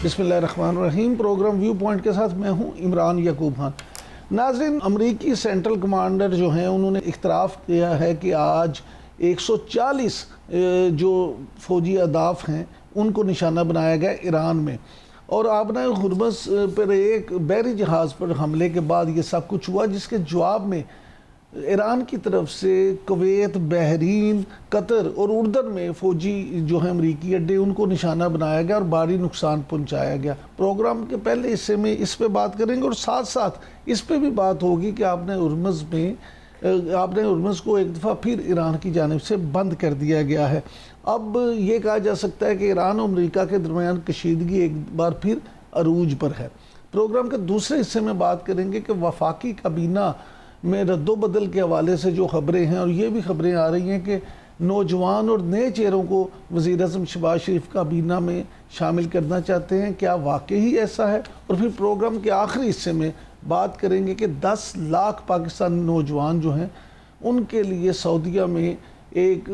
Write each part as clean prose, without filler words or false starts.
बिस्मिल्लाहिर्रहमानिर्रहीम। Programme view point के साथ मैं हूं इमरान याकूब खान। नाज़रीन, अमरीकी सेंट्रल कमांडर जो हैं उन्होंने इख्तराफ़ किया है कि आज 140 जो फ़ौजी अहदाफ़ हैं उनको निशाना बनाया गया ईरान में। और आबना हुर्मुज़ पर एक बहरी जहाज़ पर हमले के बाद ये सब कुछ हुआ, जिसके जवाब में ईरान की तरफ से कुवैत, बहरीन, कतर और उर्दन में फ़ौजी जो है अमरीकी अड्डे उनको निशाना बनाया गया और भारी नुकसान पहुंचाया गया। प्रोग्राम के पहले हिस्से में इस पे बात करेंगे और साथ साथ इस पे भी बात होगी कि आपने हुर्मुज़ को एक दफ़ा फिर ईरान की जानिब से बंद कर दिया गया है। अब ये कहा जा सकता है कि ईरान और अमरीका के दरमियान कशीदगी एक बार फिर अरूज पर है। प्रोग्राम के दूसरे हिस्से में बात करेंगे कि वफाकी काबीना में रद्दोबदल के हवाले से जो खबरें हैं, और ये भी खबरें आ रही हैं कि नौजवान और नए चेहरों को वज़ीर-ए-आज़म शहबाज शरीफ काबीना में शामिल करना चाहते हैं। क्या वाकई ही ऐसा है? और फिर प्रोग्राम के आखिरी हिस्से में बात करेंगे कि 10 लाख पाकिस्तानी नौजवान जो हैं उनके लिए सऊदीया में एक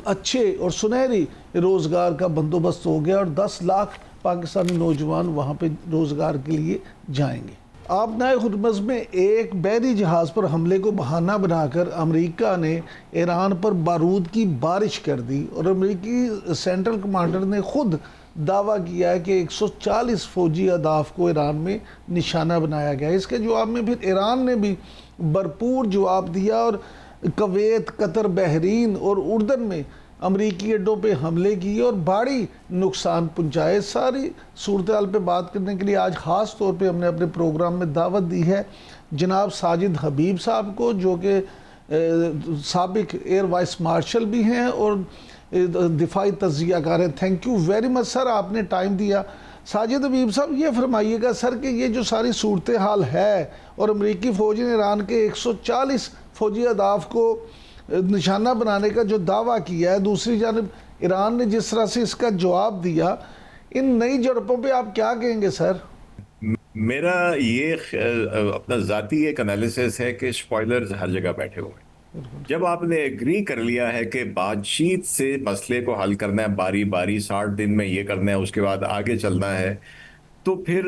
अच्छे और सुनहरी रोज़गार का बंदोबस्त हो गया और 10 लाख पाकिस्तानी नौजवान वहाँ पे रोज़गार के लिए जाएंगे। आबना हुर्मुज़ में एक बहरी जहाज़ पर हमले को बहाना बनाकर अमेरिका ने ईरान पर बारूद की बारिश कर दी और अमेरिकी सेंट्रल कमांडर ने खुद दावा किया है कि 140 फ़ौजी अहदाफ़ को ईरान में निशाना बनाया गया। इसके जवाब में फिर ईरान ने भी भरपूर जवाब दिया और कुवैत, कतर, बहरीन और उर्दन में अमरीकी अड्डों पे हमले किए और भारी नुकसान पहुंचाए। सारी सूरत हाल पे बात करने के लिए आज ख़ास तौर पे हमने अपने प्रोग्राम में दावत दी है जनाब साजिद हबीब साहब को, जो कि साबिक एयर वाइस मार्शल भी हैं और दिफाई तज्ज़ियाकार हैं। Thank you very much sir, आपने टाइम दिया। साजिद हबीब साहब, ये फरमाइएगा सर कि ये जो सारी सूरत हाल है और अमरीकी फ़ौज ने ईरान के 140 फ़ौजी अहदाफ़ को निशाना बनाने का जो दावा किया है, दूसरी जानिब ईरान ने जिस तरह से इसका जवाब दिया, इन नई झड़पों पे आप क्या कहेंगे सर? मेरा ये अपना ज़ाती एक एनालिसिस है कि स्पॉयलर्स हर जगह बैठे हुए हैं। जब आपने एग्री कर लिया है कि बातचीत से मसले को हल करना है, बारी बारी 60 दिन में ये करना है, उसके बाद आगे चलना है, तो फिर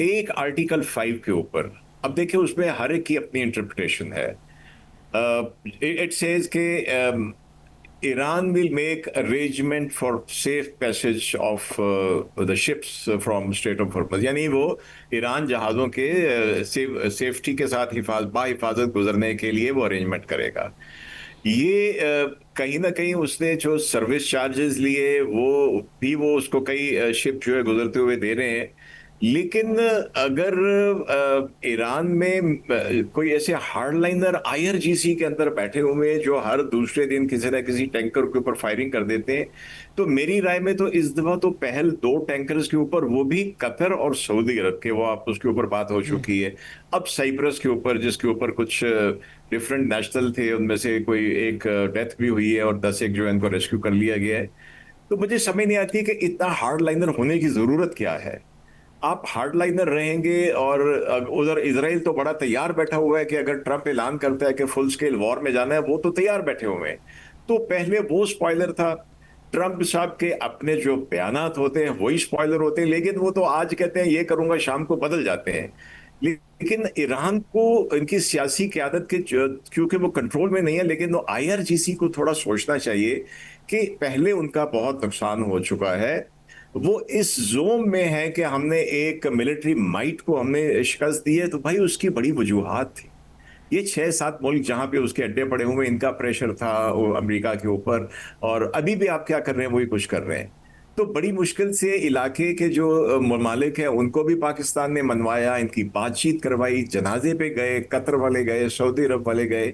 एक आर्टिकल 5 के ऊपर अब देखिए उसमें हर एक की अपनी इंटरप्रिटेशन है। It says कि Iran will make arrangement for safe passage of the ships from Strait of Hormuz, यानी वो ईरान जहाज़ों के सेफ्टी के साथ हिफाजत गुजरने के लिए वो अरेंजमेंट करेगा। ये कहीं ना कहीं उसने जो सर्विस चार्जेस लिए वो उसको कई शिप जो है गुजरते हुए दे रहे हैं। लेकिन अगर ईरान में कोई ऐसे हार्डलाइनर आईआरजीसी के अंदर बैठे हुए जो हर दूसरे दिन किसी न किसी टैंकर के ऊपर फायरिंग कर देते हैं, तो मेरी राय में तो इस दफा तो पहल 2 टैंकर्स के ऊपर, वो भी कतर और सऊदी अरब के, वो आप उसके ऊपर बात हो चुकी है। अब साइप्रस के ऊपर, जिसके ऊपर कुछ डिफरेंट नेशनल थे, उनमें से कोई एक डेथ भी हुई है और 10 एक जो है इनको रेस्क्यू कर लिया गया है। तो मुझे समझ नहीं आती कि इतना हार्डलाइनर होने की जरूरत क्या है। आप हार्डलाइनर रहेंगे और उधर इजराइल तो बड़ा तैयार बैठा हुआ है कि अगर ट्रंप ऐलान करता है कि फुल स्केल वॉर में जाना है, वो तो तैयार बैठे हुए हैं। तो पहले वो स्पॉइलर था। ट्रंप साहब के अपने जो बयानात होते हैं वही स्पॉइलर होते हैं, लेकिन वो तो आज कहते हैं ये करूंगा, शाम को बदल जाते हैं। लेकिन ईरान को इनकी सियासी क़यादत के क्योंकि वो कंट्रोल में नहीं है, लेकिन वो आईआरजीसी को थोड़ा सोचना चाहिए कि पहले उनका बहुत नुकसान हो चुका है। वो इस जोन में है कि हमने एक मिलिट्री माइट को हमने शिकस्त दी है, तो भाई उसकी बड़ी वजूहात थी। ये 6-7 मुल्क जहां पे उसके अड्डे पड़े हुए, इनका प्रेशर था वो अमेरिका के ऊपर, और अभी भी आप क्या कर रहे हैं, वही कुछ कर रहे हैं। तो बड़ी मुश्किल से इलाके के जो ममालिक हैं उनको भी पाकिस्तान ने मनवाया, इनकी बातचीत करवाई, जनाजे पे गए, कतर वाले गए, सऊदी अरब वाले गए।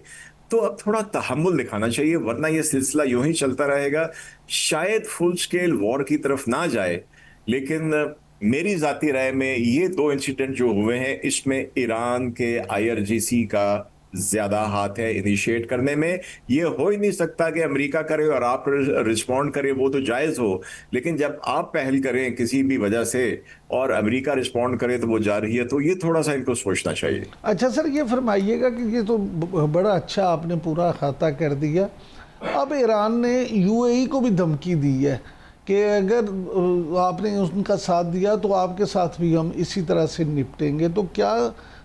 तो अब थोड़ा तहम्मुल दिखाना चाहिए, वरना ये सिलसिला यूं ही चलता रहेगा। शायद फुल स्केल वॉर की तरफ ना जाए, लेकिन मेरी जाती राय में ये 2 इंसिडेंट जो हुए हैं, इसमें ईरान के आईआरजीसी का ज्यादा हाथ है इनिशिएट करने में। ये हो ही नहीं सकता कि अमेरिका करे और आप रिस्पॉन्ड करें, वो तो जायज हो, लेकिन जब आप पहल करें किसी भी वजह से और अमेरिका रिस्पॉन्ड करे तो वो जा रही है, तो ये थोड़ा सा इनको सोचना चाहिए। अच्छा सर, ये फरमाइएगा कि ये तो बड़ा अच्छा आपने पूरा खाता कर दिया। अब ईरान ने यूएई को भी धमकी दी है कि अगर आपने उनका साथ दिया तो आपके साथ भी हम इसी तरह से निपटेंगे। तो क्या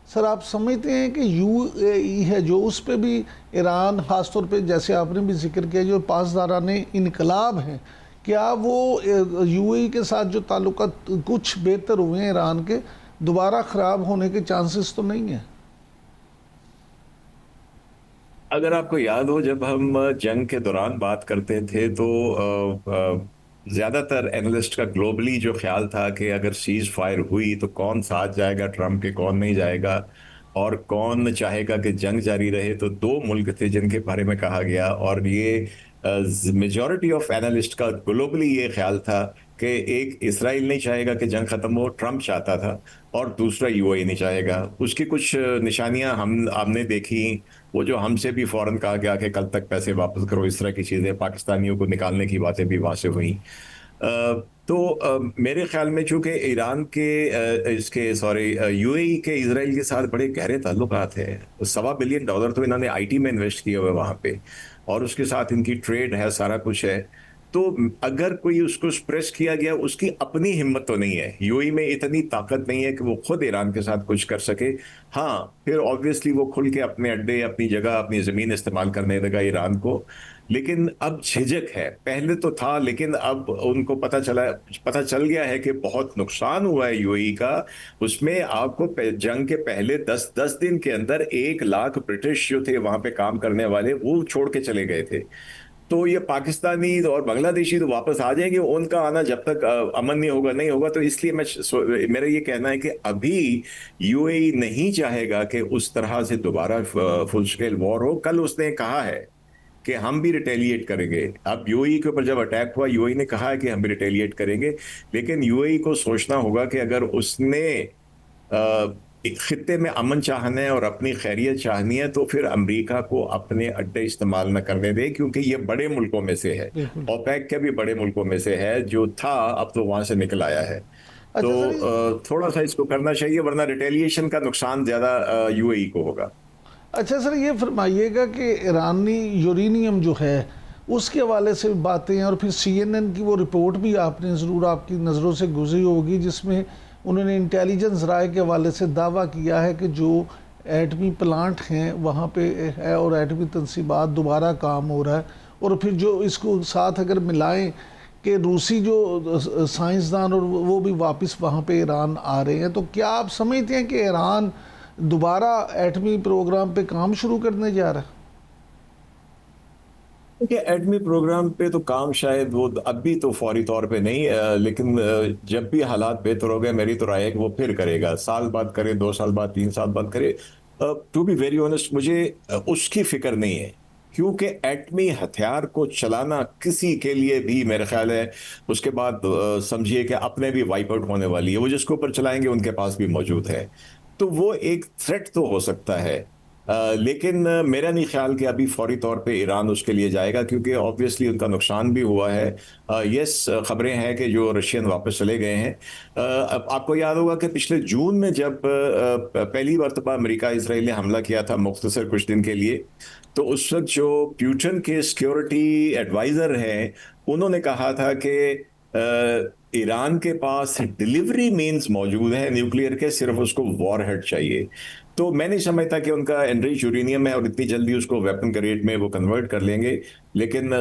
सर आप समझते हैं कि यूएई है जो उस पे भी ईरान ख़ासतौर पे जैसे आपने भी जिक्र किया जो पासदाराने इनकलाब हैं, क्या वो यूएई के साथ जो ताल्लुकात कुछ बेहतर हुए हैं ईरान के, दोबारा ख़राब होने के चांसेस तो नहीं हैं? अगर आपको याद हो, जब हम जंग के दौरान बात करते थे तो ज्यादातर एनालिस्ट का ग्लोबली जो ख्याल था कि अगर सीज फायर हुई तो कौन साथ जाएगा ट्रम्प के, कौन नहीं जाएगा, और कौन चाहेगा कि जंग जारी रहे। तो दो मुल्क थे जिनके बारे में कहा गया, और ये मेजॉरिटी ऑफ एनालिस्ट का ग्लोबली ये ख्याल था कि एक इसराइल नहीं चाहेगा कि जंग खत्म हो, ट्रम्प चाहता था, और दूसरा यूएई नहीं चाहेगा। उसकी कुछ निशानियां हम आपने देखी, वो जो हमसे भी फौरन कहा गया कि कल तक पैसे वापस करो, इस तरह की चीजें, पाकिस्तानियों को निकालने की बातें भी वहां से हुई। तो मेरे ख्याल में चूंकि ईरान के इसके सॉरी यूएई के इजराइल के साथ बड़े गहरे ताल्लुकात हैं, $1.25 बिलियन तो इन्होंने आईटी में इन्वेस्ट किए हुए वहां पे, और उसके साथ इनकी ट्रेड है, सारा कुछ है। तो अगर कोई उसको स्प्रेस किया गया, उसकी अपनी हिम्मत तो नहीं है, यूएई में इतनी ताकत नहीं है कि वो खुद ईरान के साथ कुछ कर सके। हाँ, फिर ऑब्वियसली वो खुल के अपने अड्डे, अपनी जगह, अपनी जमीन इस्तेमाल करने लगा ईरान को। लेकिन अब झिझक है, पहले तो था लेकिन अब उनको पता चल गया है कि बहुत नुकसान हुआ है यूएई का। उसमें आपको जंग के पहले 10 दिन के अंदर 1 लाख ब्रिटिश जो थे वहां पे काम करने वाले, वो छोड़ के चले गए थे। तो ये पाकिस्तानी और बांग्लादेशी तो वापस आ जाएंगे, उनका आना जब तक अमन नहीं होगा नहीं होगा। तो इसलिए मेरा ये कहना है कि अभी यूएई नहीं चाहेगा कि उस तरह से दोबारा फुल स्केल वॉर हो। कल उसने कहा है कि हम भी रिटेलिएट करेंगे। अब यूएई के ऊपर जब अटैक हुआ, यूएई ने कहा है कि हम भी रिटेलिएट करेंगे, लेकिन यूएई को सोचना होगा कि अगर उसने एक खित्ते में अमन चाहना है और अपनी खैरियत चाहनी है, तो फिर अमेरिका को अपने अड्डे इस्तेमाल न करने दे, क्योंकि ये बड़े मुल्कों में से है, बिल्कुल। ओपेक के भी बड़े मुल्कों में से है, जो था अब तो वहां से निकल आया है। तो अच्छा सर थोड़ा सा इसको करना चाहिए, वरना रिटेलिएशन का नुकसान ज्यादा यूएई को होगा। अच्छा सर ये फरमाइएगा कि ईरानी यूरेनियम जो है उसके हवाले से बातें हैं, और फिर सीएनएन की वो रिपोर्ट भी आपने ज़रूर आपकी नज़रों से गुजरी होगी, जिसमें उन्होंने इंटेलिजेंस राय के हवाले से दावा किया है कि जो एटमी प्लांट हैं वहाँ पे है और एटमी तनसीबात दोबारा काम हो रहा है। और फिर जो इसको साथ अगर मिलाएं कि रूसी जो साइंसदान और वो भी वापस वहाँ पे ईरान आ रहे हैं, तो क्या आप समझते हैं कि ईरान दोबारा एटमी प्रोग्राम पे काम शुरू करने जा रहा है? देखिए, एडमी प्रोग्राम पे तो काम शायद वो अभी तो फौरी तौर पे नहीं, लेकिन जब भी हालात बेहतर हो गए, मेरी तो राय है कि वो फिर करेगा। साल बाद करे, 2 साल बाद, 3 साल बाद करे। टू बी वेरी ऑनेस्ट, मुझे उसकी फिक्र नहीं है, क्योंकि एटमी हथियार को चलाना किसी के लिए भी मेरे ख्याल है उसके बाद समझिए कि अपने भी वाइप आउट होने वाली है। वो जिसके ऊपर चलाएंगे उनके पास भी मौजूद है। तो वो एक थ्रेट तो हो सकता है, लेकिन मेरा नहीं ख्याल कि अभी फौरी तौर पे ईरान उसके लिए जाएगा, क्योंकि ऑब्वियसली उनका नुकसान भी हुआ है। यस, खबरें हैं कि जो रशियन वापस चले गए हैं। अब आपको याद होगा कि पिछले जून में जब पहली मरतबा अमेरिका इसराइल ने हमला किया था मुख्तसर कुछ दिन के लिए, तो उस वक्त जो प्यूटन के सिक्योरिटी एडवाइजर हैं, उन्होंने कहा था कि ईरान के पास डिलीवरी मीन्स मौजूद है न्यूक्लियर के, सिर्फ उसको वॉरहेड चाहिए। तो मैं नहीं समझता कि उनका एनरिच यूरेनियम है और इतनी जल्दी उसको वेपन ग्रेड में वो कन्वर्ट कर लेंगे। लेकिन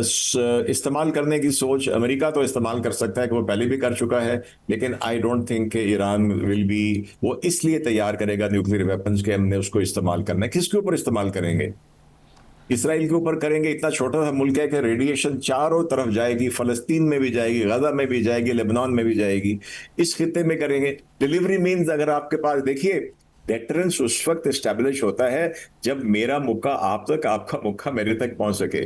इस्तेमाल करने की सोच, अमेरिका तो इस्तेमाल कर सकता है कि वो पहले भी कर चुका है, लेकिन आई डोंट थिंक कि ईरान विल बी, वो इसलिए तैयार करेगा न्यूक्लियर वेपन्स के हमने उसको इस्तेमाल करना है। किसके ऊपर इस्तेमाल करेंगे? इसराइल के ऊपर करेंगे? इतना छोटा सा मुल्क है कि रेडिएशन चारों तरफ जाएगी, फलस्तीन में भी जाएगी, गजा में भी जाएगी, लेबनान में भी जाएगी। इस खित्ते में करेंगे? डिलीवरी मीन्स अगर आपके पास, देखिए, डेटरेंस उस वक्त एस्टेब्लिश होता है जब मेरा मुक्का आप तक, आपका मुक्का मेरे तक पहुंच सके।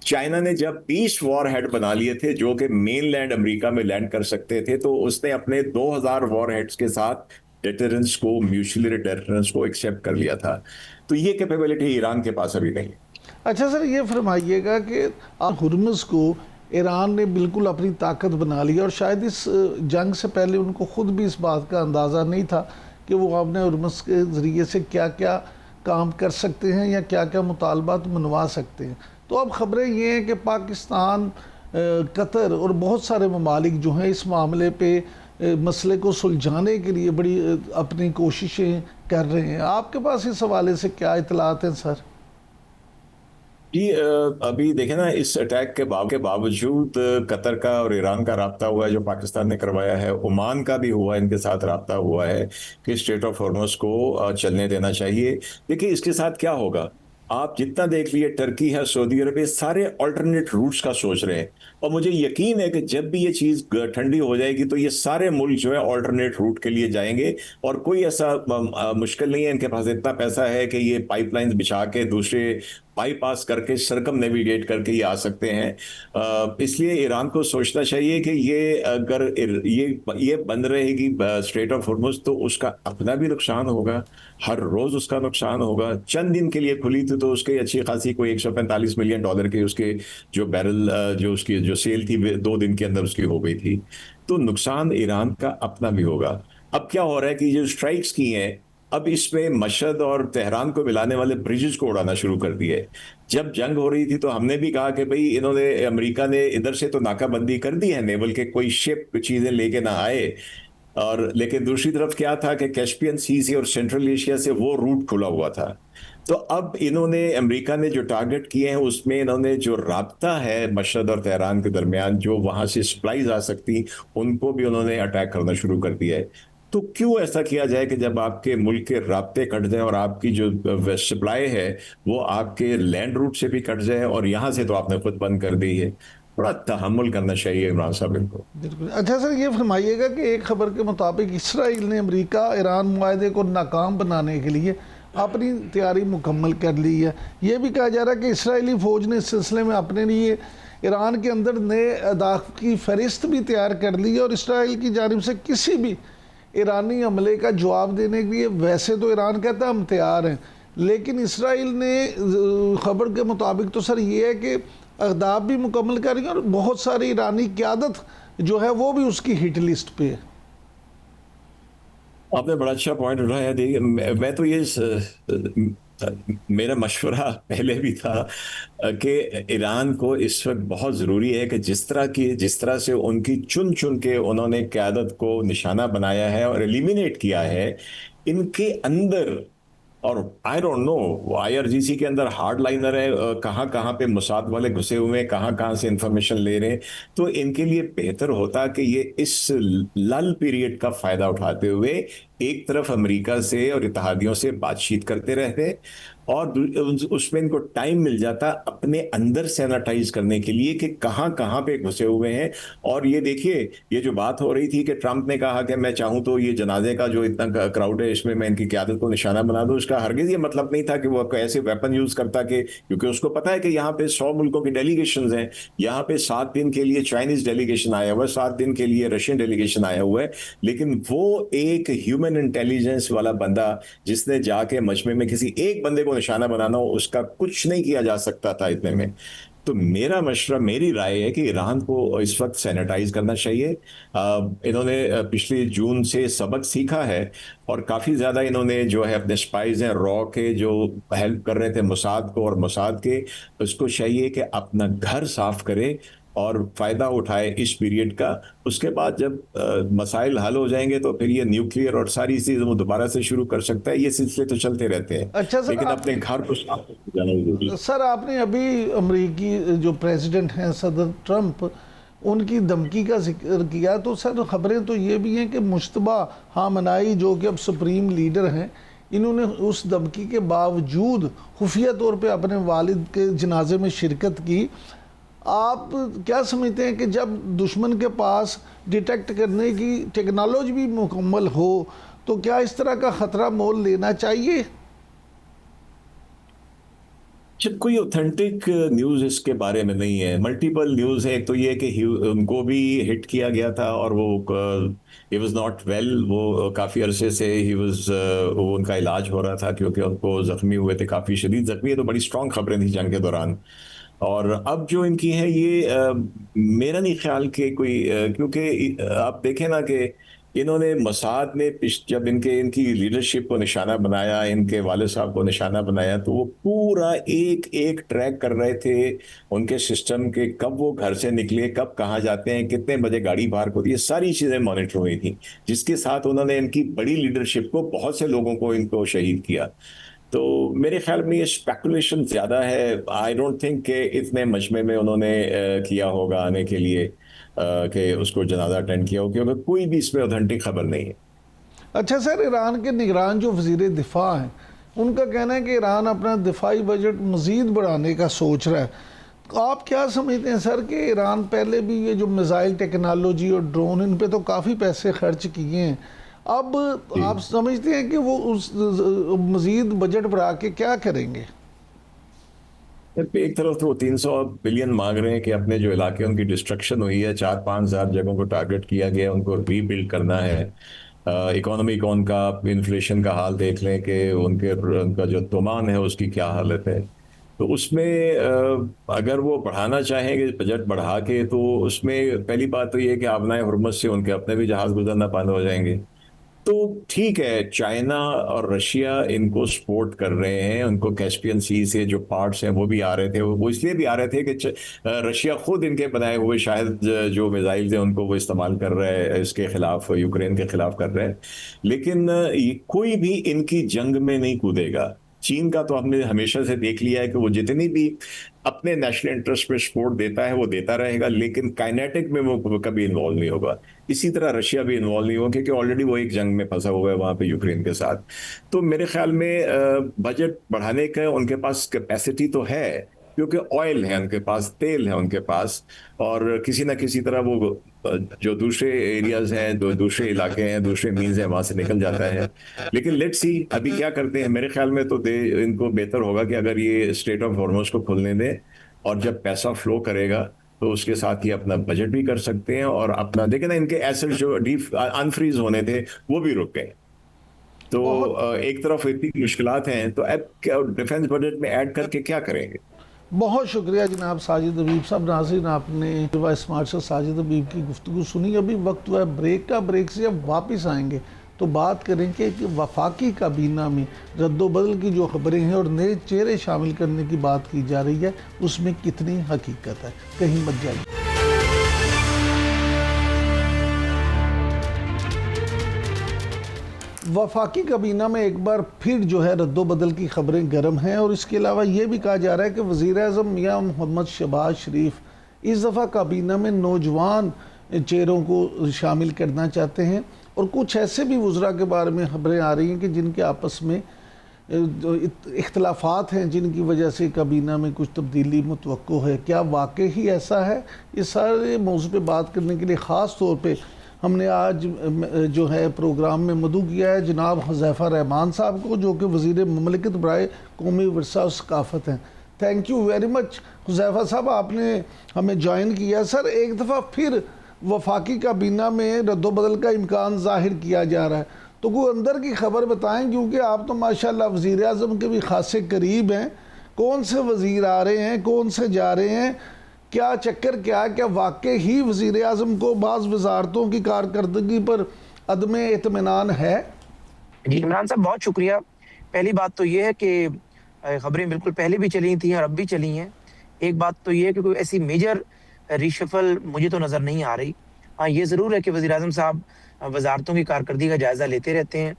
चाइना ने जब 20 वॉर हेड बना लिए थे जो कि मेनलैंड अमेरिका में लैंड कर सकते थे, तो उसने अपने 2000 वॉर हेड्स के साथ डेटरेंस को, म्यूचुअली डेटरेंस को एक्सेप्ट कर लिया था। तो ये कैपेबिलिटी ईरान के पास अभी नहीं है। अच्छा सर ये फरमाइएगा कि आप हुर्मुज़ को ईरान ने बिल्कुल अपनी ताकत बना ली, और शायद इस जंग से पहले उनको ख़ुद भी इस बात का अंदाज़ा नहीं था कि वो अपने हुर्मुज़ के ज़रिए से क्या क्या काम कर सकते हैं या क्या क्या मुतालबात मनवा सकते हैं। तो अब ख़बरें ये हैं कि पाकिस्तान कतर और बहुत सारे ममालिक जो हैं इस मामले पे मसले को सुलझाने के लिए बड़ी अपनी कोशिशें कर रहे हैं। आपके पास इस हवाले से क्या इतलात हैं सर? जी, अभी देखें ना, इस अटैक के बावजूद कतर का और ईरान का राब्ता हुआ है जो पाकिस्तान ने करवाया है, ओमान का भी हुआ, इनके साथ राब्ता हुआ है कि स्ट्रेट ऑफ हॉर्मुज को चलने देना चाहिए। देखिए इसके साथ क्या होगा, आप जितना देख लिए टर्की है, सऊदी अरब, ये सारे अल्टरनेट रूट्स का सोच रहे हैं। और मुझे यकीन है कि जब भी ये चीज़ ठंडी हो जाएगी तो ये सारे मुल्क जो है अल्टरनेट रूट के लिए जाएंगे। और कोई ऐसा मुश्किल नहीं है, इनके पास इतना पैसा है कि ये पाइपलाइंस बिछा के दूसरे बाईपास करके सरकम नेविगेट करके ये आ सकते हैं। इसलिए ईरान को सोचना चाहिए कि ये अगर ये बंद रहेगी स्ट्रेट ऑफ हॉर्मुज, तो उसका अपना भी नुकसान होगा, हर रोज उसका नुकसान होगा। चंद दिन के लिए खुली थी तो उसके अच्छी खासी कोई $145 मिलियन के उसके जो बैरल जो उसकी जो सेल थी 2 दिन के अंदर उसकी हो गई थी। तो नुकसान ईरान का अपना भी होगा। अब क्या हो रहा है कि जो स्ट्राइक्स की हैं, अब इसमें मशहद और तेहरान को मिलाने वाले ब्रिजेस को उड़ाना शुरू कर दिए। जब जंग हो रही थी तो हमने भी कहा कि भाई इन्होंने, अमेरिका ने इधर से तो नाकाबंदी कर दी है नेवल के, कोई शिप चीजें लेके ना आए। और लेकिन दूसरी तरफ क्या था कि कैस्पियन सी से और सेंट्रल एशिया से वो रूट खुला हुआ था। तो अब इन्होंने, अमेरिका ने जो टारगेट किए हैं उसमें इन्होंने जो राब्ता है मशहद और तेहरान के दरमियान, जो वहां से सप्लाईज आ सकती, उनको भी उन्होंने अटैक करना शुरू कर दिया है। तो क्यों ऐसा किया जाए कि जब आपके मुल्क के राब्ते कट जाए और आपकी जो सप्लाई है वो आपके लैंड रूट से भी कट जाए, और यहां से तो आपने खुद बंद कर दी है। थोड़ा तहम्मुल करना चाहिए इमरान साहब इनको। बिल्कुल। अच्छा सर, ये फरमाइएगा कि एक खबर के मुताबिक इसराइल ने अमेरिका ईरान मुआहदे को नाकाम बनाने के लिए अपनी तैयारी मुकम्मल कर ली है। ये भी कहा जा रहा है कि इसराइली फ़ौज ने इस सिलसिले में अपने लिए ईरान के अंदर नए अहदाफ की फहरिस्त भी तैयार कर ली है और इसराइल की जानिब से किसी भी ईरानी हमले का जवाब देने के लिए, वैसे तो ईरान कहता है हम तैयार हैं, लेकिन इसराइल ने खबर के मुताबिक तो सर ये है कि अहदाफ भी मुकम्मल कर रही है और बहुत सारी ईरानी क़यादत जो है वो भी उसकी हिट लिस्ट पे है। आपने बड़ा अच्छा पॉइंट उठाया। देखिए मैं तो ये मेरा मशवरा पहले भी था कि ईरान को इस वक्त बहुत ज़रूरी है कि जिस तरह से उनकी चुन चुन के उन्होंने क़यादत को निशाना बनाया है और एलिमिनेट किया है, इनके अंदर, और आई डोंट नो वो आईआरजीसी के अंदर हार्ड लाइनर है, कहाँ कहाँ पे मुसाद वाले घुसे हुए हैं, कहाँ कहाँ से इंफॉर्मेशन ले रहे हैं। तो इनके लिए बेहतर होता कि ये इस लल पीरियड का फायदा उठाते हुए एक तरफ अमेरिका से और इत्तेहादियों से बातचीत करते रहते, और उसमें इनको टाइम मिल जाता अपने अंदर सैनिटाइज करने के लिए कि कहाँ कहाँ पे घुसे हुए हैं। और ये देखिए, ये जो बात हो रही थी कि ट्रंप ने कहा कि मैं चाहूं तो ये जनाजे का जो इतना क्राउड है इसमें मैं इनकी क़यादत को निशाना बना दूं, उसका हरगिज ये मतलब नहीं था कि वो ऐसे वेपन यूज करता कि, क्योंकि उसको पता है कि यहाँ पे 100 मुल्कों की डेलीगेशन हैं, यहाँ पे 7 दिन के लिए चाइनीज डेलीगेशन आया हुआ है, 7 दिन के लिए रशियन डेलीगेशन आया हुआ है। लेकिन वो एक ह्यूमन इंटेलिजेंस वाला बंदा जिसने जाके मजमे में किसी एक बंदे को निशाना बनाना हो, उसका कुछ नहीं किया जा सकता था इतने में। तो मेरा मशवरा, मेरी राय है कि ईरान को इस वक्त सैनिटाइज करना चाहिए। इन्होंने पिछले जून से सबक सीखा है और काफ़ी ज़्यादा इन्होंने जो है अपने स्पाइज हैं रॉ के जो हेल्प कर रहे थे मोसाद को, और मोसाद के उसको चाहिए कि अपना घर साफ करे और फ़ायदा उठाए इस पीरियड का। उसके बाद जब मसाइल हल हो जाएंगे तो फिर ये न्यूक्लियर और सारी चीज़ें वो दोबारा से शुरू कर सकता है। ये सिलसिले तो चलते रहते हैं, अच्छा सर, लेकिन अपने घर को साफ करके जाना जरूरी है। सर आपने अभी अमेरिकी जो प्रेसिडेंट हैं सदर ट्रंप, उनकी धमकी का जिक्र किया, तो सर खबरें तो ये भी हैं कि मुश्तबा हामनाई जो कि अब सुप्रीम लीडर हैं, इन्होंने उस धमकी के बावजूद खुफिया तौर पे अपने वालिद के जनाजे में शिरकत की। आप क्या समझते हैं कि जब दुश्मन के पास डिटेक्ट करने की टेक्नोलॉजी भी मुकम्मल हो तो क्या इस तरह का ख़तरा मोल लेना चाहिए? जब कोई ऑथेंटिक न्यूज़ इसके बारे में नहीं है, मल्टीपल न्यूज़ है। एक तो ये कि उनको भी हिट किया गया था और वो ही वाज नॉट वेल, वो काफ़ी अरसे से ही वाज, वो उनका इलाज हो रहा था क्योंकि उनको ज़ख्मी हुए थे, काफ़ी शदीद ज़ख्मी है। तो बड़ी स्ट्रॉन्ग खबरें थी जंग के दौरान। और अब जो इनकी है ये मेरा नहीं ख्याल कि कोई क्योंकि आप देखें ना कि इन्होंने मसाद ने जब इनकी लीडरशिप को निशाना बनाया, इनके वाले साहब को निशाना बनाया, तो वो पूरा एक एक ट्रैक कर रहे थे उनके सिस्टम के, कब वो घर से निकले, कब कहाँ जाते हैं, कितने बजे गाड़ी पार्क होती है, सारी चीजें मॉनिटर हुई थी, जिसके साथ उन्होंने इनकी बड़ी लीडरशिप को, बहुत से लोगों को इनको शहीद किया। तो मेरे ख्याल में ये स्पेकुलेशन ज्यादा है। आई डोंट थिंक कि इतने मजमे में उन्होंने किया होगा आने के लिए, कि उसको जनाजा अटेंड किया हो, क्योंकि कोई भी इसमें ऑथेंटिक खबर नहीं है। अच्छा सर, ईरान के निगरान जो वजीर दिफा हैं, उनका कहना है कि ईरान अपना दिफाई बजट मज़ीद बढ़ाने का सोच रहा है। तो आप क्या समझते हैं सर कि ईरान पहले भी ये जो मिसाइल टेक्नोलॉजी और ड्रोन, इन पे तो काफ़ी पैसे खर्च किए हैं, अब आप समझते हैं कि वो उस मज़ीद बजट बढ़ा के क्या करेंगे? एक तरफ तो वो 300 बिलियन मांग रहे हैं कि अपने जो इलाके उनकी डिस्ट्रक्शन हुई है, 4-5 हज़ार जगहों को टारगेट किया गया है, उनको रीबिल्ड करना है। इकोनॉमी का, उनका इन्फ्लेशन का हाल देख लें कि उनका जो तूमान है उसकी क्या हालत है। तो उसमें अगर वो बढ़ाना चाहेंगे बजट बढ़ा के, तो उसमें पहली बात तो ये है कि आबनाए हुर्मुज़ से उनके अपने भी जहाज़ गुजरना बंद हो जाएंगे। तो ठीक है, चाइना और रशिया इनको सपोर्ट कर रहे हैं, उनको कैस्पियन सी से जो पार्ट्स हैं वो भी आ रहे थे, वो इसलिए भी आ रहे थे कि रशिया खुद इनके बनाए हुए शायद जो मिसाइल थे उनको वो इस्तेमाल कर रहा है, इसके खिलाफ, यूक्रेन के खिलाफ कर रहे हैं। लेकिन कोई भी इनकी जंग में नहीं कूदेगा। चीन का तो हमने हमेशा से देख लिया है कि वो जितनी भी अपने नेशनल इंटरेस्ट पे सपोर्ट देता है वो देता रहेगा, लेकिन काइनेटिक में वो कभी इन्वॉल्व नहीं होगा। इसी तरह रशिया भी इन्वॉल्व नहीं होगा, क्योंकि ऑलरेडी वो एक जंग में फंसा हुआ है वहां पे यूक्रेन के साथ। तो मेरे ख्याल में बजट बढ़ाने का उनके पास कैपेसिटी तो है, क्योंकि ऑयल है उनके पास, तेल है उनके पास, और किसी ना किसी तरह वो जो दूसरे एरियाज हैं, दूसरे इलाके हैं, दूसरे मीन्स हैं, वहां से निकल जाता है। लेकिन लेट्स सी अभी क्या करते हैं। मेरे ख्याल में तो इनको बेहतर होगा कि अगर ये स्ट्रेट ऑफ हॉर्मुज़ को खुलने दें, और जब पैसा फ्लो करेगा तो उसके साथ ही अपना बजट भी कर सकते हैं, और अपना देखें ना, इनके एसेट जो डीप अनफ्रीज होने थे वो भी रुक गए। तो बहुत एक तरफ इतनी मुश्किलात हैं, तो अब डिफेंस बजट में ऐड करके क्या करेंगे। बहुत शुक्रिया जनाब साजिद हबीब साहब। नाज़रीन, आपने स्मार्ट से साजिद हबीब की गुफ्तगू सुनी। अभी वक्त हुआ है ब्रेक का। ब्रेक से जब वापस आएंगे तो बात करेंगे कि वफाकी काबीना में रद्दोबदल की जो खबरें हैं और नए चेहरे शामिल करने की बात की जा रही है, उसमें कितनी हकीकत है। कहीं मत जाइए। वफाकी काबीना में एक बार फिर जो है रद्दोबदल की खबरें गर्म हैं, और इसके अलावा ये भी कहा जा रहा है कि वज़ीर आज़म मियां मोहम्मद शहबाज शरीफ इस दफ़ा काबीना में नौजवान चेहरों को शामिल करना चाहते हैं, और कुछ ऐसे भी वज़रा के बारे में खबरें आ रही हैं कि जिनके आपस में जो इख्तलाफात हैं, जिनकी वजह से काबीना में कुछ तब्दीली मुतवक्को है। क्या वाकई ही ऐसा है? इस सारे मौजू पे बात करने के लिए ख़ास तौर पे हमने आज जो है प्रोग्राम में मदऊ किया है जनाब हुज़ैफ़ा रहमान साहब को, जो कि वज़ीर ममलिकत बराए कौमी विरसा और सकाफ़त हैं। Thank you very much Huzaifa साहब, आपने हमें ज्वाइन किया। सर, एक दफ़ा फिर वफाकी काबीना में रद्दोबदल का इम्कान ज़ाहिर किया जा रहा है, तो कोई अंदर की खबर बताएं, क्योंकि आप तो माशाल्लाह वज़ीर आज़म के भी खासे करीब हैं। कौन से वज़ीर आ रहे हैं, कौन से जा रहे हैं, क्या चक्कर क्या है? क्या वाकई ही वज़ीर आज़म को बाज़ वजारतों की कारकर्दगी पर अदम इत्मीनान है? जी इमरान साहब, बहुत शुक्रिया। पहली बात तो ये है कि खबरें बिल्कुल पहले भी चली थी और अब भी चली हैं। एक बात तो ये है कि कोई ऐसी मेजर रिशफल मुझे तो नज़र नहीं आ रही। हाँ, ये ज़रूर है कि वज़ीर आज़म साहब वज़ारतों की कारकर्दगी का जायज़ा लेते रहते हैं,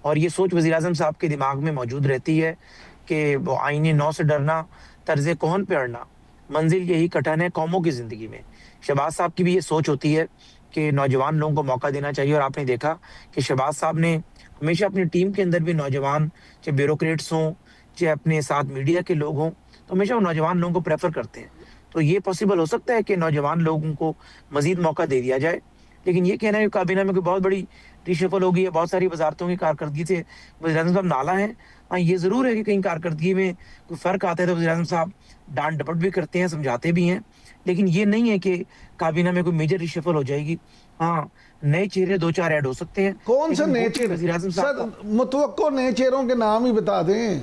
और ये सोच वज़ीर आज़म साहब के दिमाग में मौजूद रहती है कि वो आईने नौ से डरना, तर्ज़े कौन पे अड़ना, मंजिल यही कटन है कौमों की ज़िंदगी में। शहबाज साहब की भी ये सोच होती है कि नौजवान लोगों को मौका देना चाहिए, और आपने देखा कि शहबाज साहब ने हमेशा अपनी टीम के अंदर भी नौजवान, चाहे ब्यूरोक्रेट्स हों, चाहे अपने साथ मीडिया के लोग हों, तो हमेशा वो नौजवान लोगों को प्रेफर करते हैं। तो ये पॉसिबल हो सकता है कि नौजवान लोगों को मज़ीद मौका दे दिया जाए। लेकिन ये कहना है कि काबीना में कोई बहुत बड़ी रिशफल होगी या बहुत सारी वजारतों की कारकर्दगी से वज़ीर आज़म साहब नाला हैं। हाँ, ये ज़रूर है कि कहीं कारकर्दगी में कोई फ़र्क आता है तो वज़ीर आज़म साहब डांट डपट भी करते हैं, समझाते भी हैं। लेकिन ये नहीं है कि काबीना में कोई मेजर रिशफल हो जाएगी। हाँ, नए चेहरे 2-4 ऐड हो सकते हैं। कौन से लेकिन नए वो भी वज़ीर आज़म चेहरे? साहब सर, को मुतवक्को नए चेहरों के नाम ही बता दें।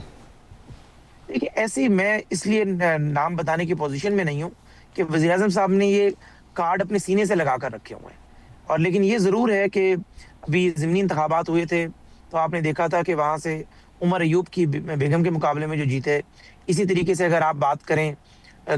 देखिए, ऐसे मैं इसलिए नाम बताने की पोजीशन में नहीं हूँ कि वज़ीर आज़म साहब ने ये कार्ड अपने सीने से लगा कर रखे हुए हैं। और लेकिन ये ज़रूर है कि अभी ज़मीनी इंतखाबात हुए थे, तो आपने देखा था कि वहाँ से उमर अयूब की बेगम के मुकाबले में जो जीते। इसी तरीके से अगर आप बात करें